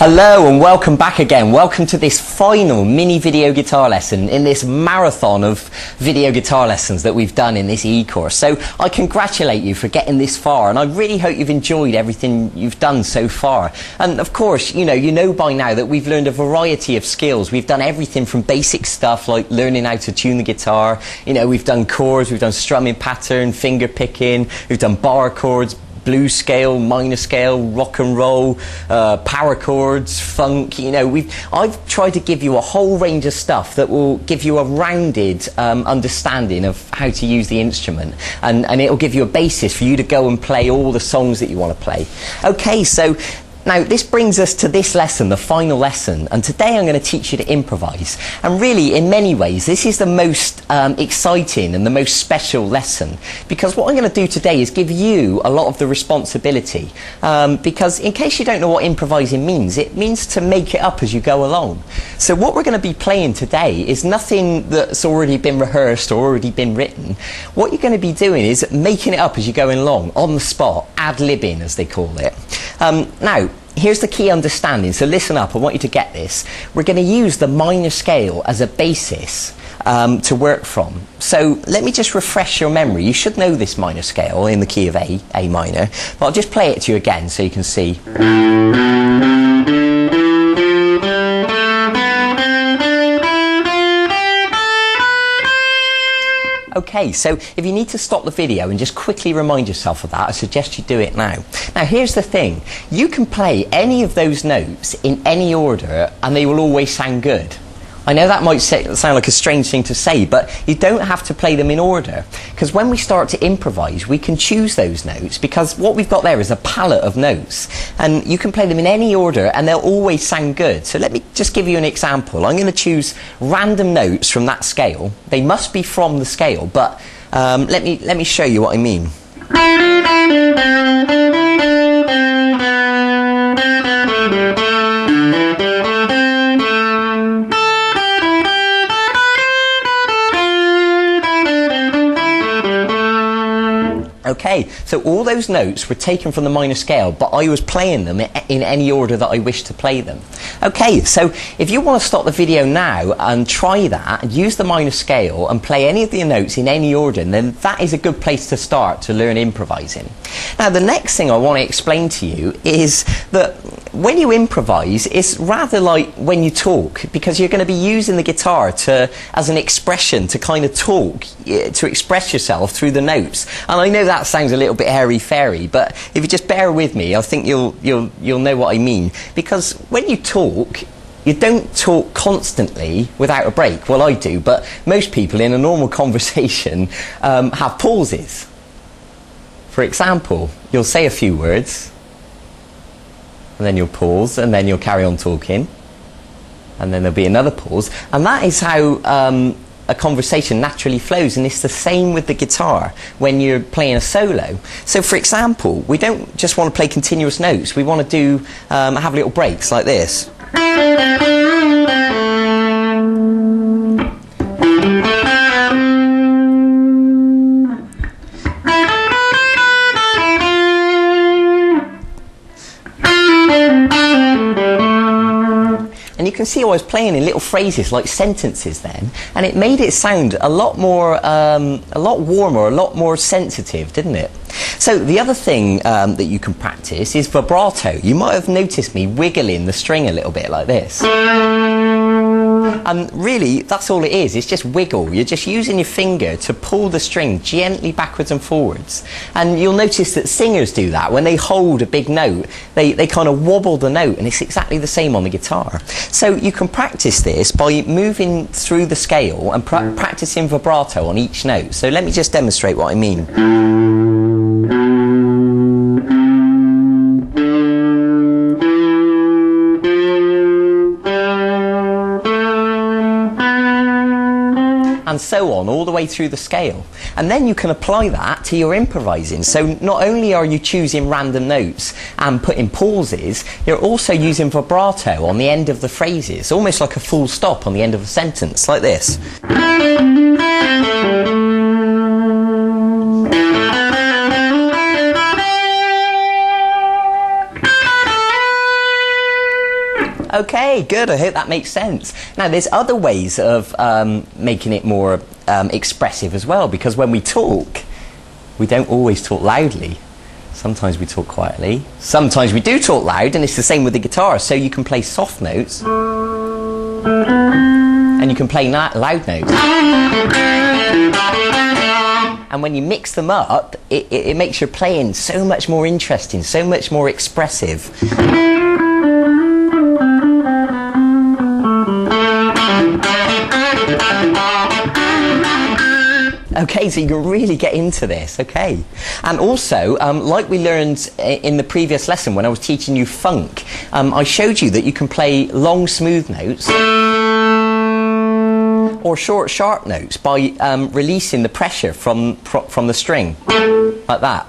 Hello and welcome back again. Welcome to this final mini video guitar lesson in this marathon of video guitar lessons that we've done in this e-course. So I congratulate you for getting this far, and I really hope you've enjoyed everything you've done so far. And of course, you know by now that we've learned a variety of skills. We've done everything from basic stuff like learning how to tune the guitar. We've done chords, we've done strumming pattern, finger picking, we've done bar chords, blues scale, minor scale, rock and roll, power chords, funk. I've tried to give you a whole range of stuff that will give you a rounded understanding of how to use the instrument, and it'll give you a basis for you to go and play all the songs that you want to play. Okay, so now this brings us to this lesson, the final lesson, and today I'm going to teach you to improvise. And really, in many ways, this is the most exciting and the most special lesson, because what I'm going to do today is give you a lot of the responsibility, because in case you don't know what improvising means, it means to make it up as you go along. So what we're going to be playing today is nothing that's already been rehearsed or already been written. What you're going to be doing is making it up as you're going along, on the spot, ad-libbing as they call it. Now, here's the key understanding, so listen up, I want you to get this. We're going to use the minor scale as a basis to work from. So let me just refresh your memory. You should know this minor scale in the key of A minor, but I'll just play it to you again so you can see. Okay, so if you need to stop the video and just quickly remind yourself of that, I suggest you do it now. Now here's the thing, you can play any of those notes in any order and they will always sound good. I know that might sound like a strange thing to say, but you don't have to play them in order, because when we start to improvise we can choose those notes, because what we've got there is a palette of notes and you can play them in any order and they'll always sound good. So let me just give you an example. I'm going to choose random notes from that scale. They must be from the scale, but let me show you what I mean. Okay, so all those notes were taken from the minor scale, but I was playing them in any order that I wish to play them. Okay, so if you want to stop the video now and try that, and use the minor scale and play any of the notes in any order, then that is a good place to start to learn improvising. Now the next thing I want to explain to you is that when you improvise, it's rather like when you talk, because you're going to be using the guitar as an expression to kind of talk, to express yourself through the notes. And I know that sounds a little bit airy-fairy, but if you just bear with me, I think you'll know what I mean. Because when you talk, you don't talk constantly without a break. Well, I do, but most people in a normal conversation have pauses. For example, you'll say a few words, and then you'll pause, and then you'll carry on talking, and then there'll be another pause, and that is how a conversation naturally flows. And it's the same with the guitar when you're playing a solo. So for example, we don't just want to play continuous notes, we want to do have little breaks like this. And you can see I was playing in little phrases like sentences then, and it made it sound a lot more, a lot warmer, a lot more sensitive, didn't it? So the other thing that you can practice is vibrato. You might have noticed me wiggling the string a little bit like this. And really, that's all it is. It's just wiggle. You're just using your finger to pull the string gently backwards and forwards. And you'll notice that singers do that. When they hold a big note, they kind of wobble the note, and it's exactly the same on the guitar. So you can practice this by moving through the scale and practicing vibrato on each note. So let me just demonstrate what I mean. And so on, all the way through the scale. And then you can apply that to your improvising. So not only are you choosing random notes and putting pauses, you're also using vibrato on the end of the phrases, almost like a full stop on the end of a sentence, like this. Okay, good. I hope that makes sense. Now, there's other ways of making it more expressive as well, because when we talk, we don't always talk loudly. Sometimes we talk quietly. Sometimes we do talk loud, and it's the same with the guitar. So you can play soft notes, and you can play loud notes. And when you mix them up, it makes your playing so much more interesting, so much more expressive. Okay, so you can really get into this, okay. And also, like we learned in the previous lesson when I was teaching you funk, I showed you that you can play long, smooth notes or short, sharp notes by releasing the pressure from the string, like that,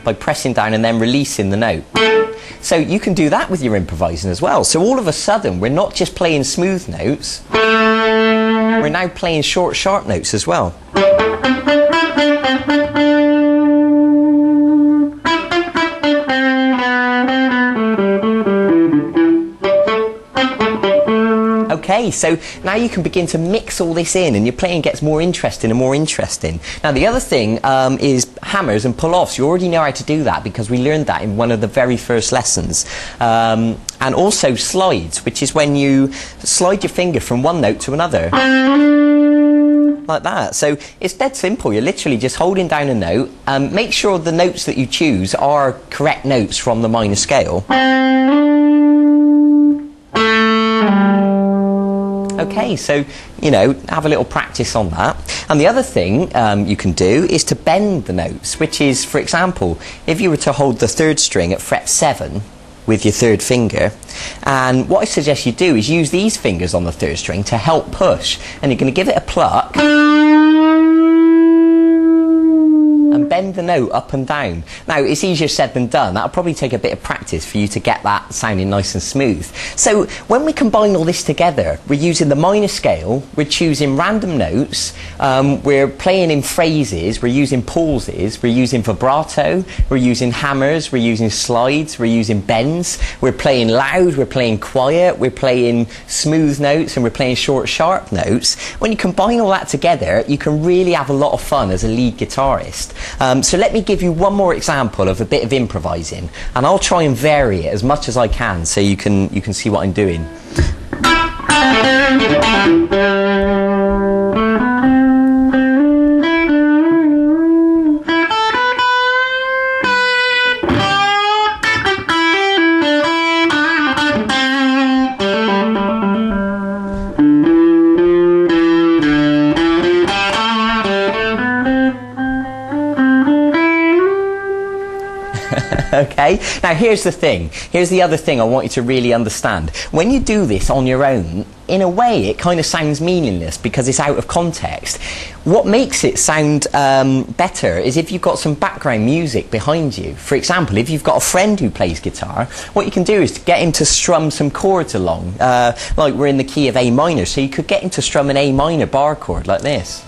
by pressing down and then releasing the note. So you can do that with your improvising as well. So all of a sudden, we're not just playing smooth notes, we're now playing short, sharp notes as well. Okay, so now you can begin to mix all this in and your playing gets more interesting and more interesting. Now the other thing is hammers and pull-offs. You already know how to do that because we learned that in one of the very first lessons. And also slides, which is when you slide your finger from one note to another. Like that. So it's dead simple. You're literally just holding down a note. Make sure the notes that you choose are correct notes from the minor scale. Okay, so, you know, have a little practice on that. And the other thing you can do is to bend the notes, which is, for example, if you were to hold the third string at fret 7 with your third finger, and what I suggest you do is use these fingers on the third string to help push, and you're going to give it a pluck and bend the note up and down. Now, it's easier said than done. That'll probably take a bit of practice for you to get that sounding nice and smooth. So when we combine all this together, we're using the minor scale, we're choosing random notes, we're playing in phrases, we're using pauses, we're using vibrato, we're using hammers, we're using slides, we're using bends, we're playing loud, we're playing quiet, we're playing smooth notes, and we're playing short, sharp notes. When you combine all that together, you can really have a lot of fun as a lead guitarist. So let me give you one more example of a bit of improvising, and I'll try and vary it as much as I can so you can see what I'm doing. Okay, now here's the thing. Here's the other thing I want you to really understand. When you do this on your own, in a way it kind of sounds meaningless because it's out of context. What makes it sound better is if you've got some background music behind you. For example, if you've got a friend who plays guitar, what you can do is to get him to strum some chords along, like we're in the key of A minor, so you could get him to strum an A minor bar chord like this.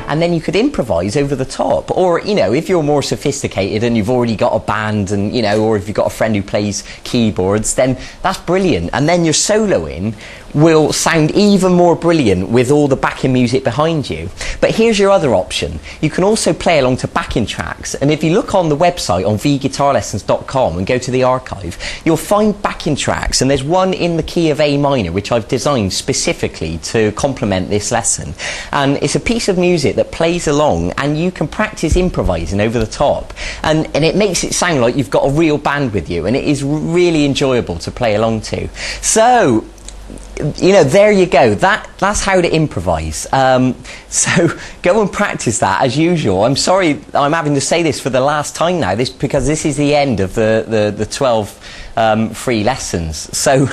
And then you could improvise over the top. Or, you know, if you're more sophisticated and you've already got a band and, you know, or if you've got a friend who plays keyboards, then that's brilliant. And then your soloing will sound even more brilliant with all the backing music behind you. But here's your other option. You can also play along to backing tracks, and if you look on the website on vguitarlessons.com and go to the archive, you'll find backing tracks, and there's one in the key of A minor which I've designed specifically to complement this lesson. And it's a piece of music that plays along and you can practice improvising over the top, and it makes it sound like you've got a real band with you, and it is really enjoyable to play along to. So, you know, there you go. That's how to improvise. So go and practice that as usual. I'm sorry I'm having to say this for the last time now, because this is the end of the 12 free lessons. So,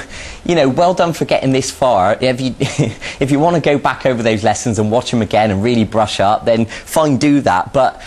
you know, well done for getting this far. If you want to go back over those lessons and watch them again and really brush up, then fine, do that. But